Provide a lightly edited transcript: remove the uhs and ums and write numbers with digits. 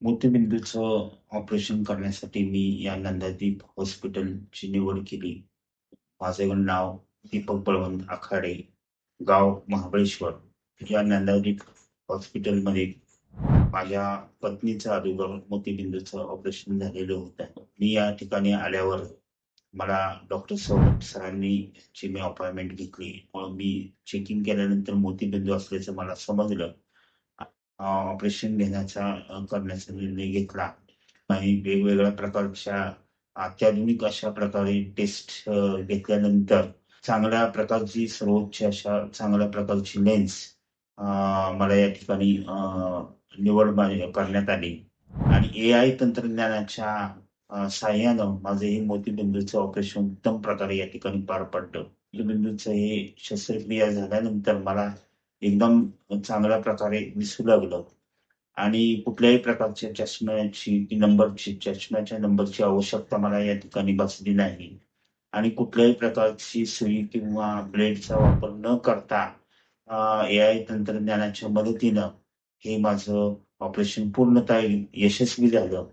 मोतीबिंदूचं operation करण्यासाठी मी या नंदादीप हॉस्पिटलची निवड केली. माझे नाव दीपक बळवंत आखाडे, गाव महाबळेश्वर. या नंदादीप हॉस्पिटलमध्ये माझ्या पत्नीचं अगोदर मोतीबिंदूचं ऑपरेशन झालेलं होतं. मी या ठिकाणी आल्यावर मला डॉक्टर सौरभ सरांनी ची मी अपॉइंटमेंट घेतली. मग मी चेकिंग केल्यानंतर मोतीबिंदू असल्याचं मला समजलं. ऑपरेशन करण्याचा निर्णय घेतला आणि वेगवेगळ्या प्रकारच्या अत्याधुनिक अशा प्रकारे टेस्ट घेतल्यानंतर चांगल्या प्रकारची सर्वोच्च अशा चांगल्या प्रकारची लेन्स मला या ठिकाणी करण्यात आली आणि AI तंत्रज्ञानाच्या साह्यानं माझं हे मोतीबिंदूचं ऑपरेशन उत्तम प्रकारे या ठिकाणी पार पडलं. मोतीबिंदूचं हे शस्त्रक्रिया झाल्यानंतर मला एकदम चांगल्या प्रकारे दिसू लागलं आणि कुठल्याही प्रकारच्या चष्म्याच्या नंबरची आवश्यकता मला या ठिकाणी भासली नाही आणि कुठल्याही प्रकारची सुई किंवा ब्लेडचा वापर न करता AI तंत्रज्ञानाच्या मदतीनं हे माझं ऑपरेशन पूर्णतः यशस्वी झालं.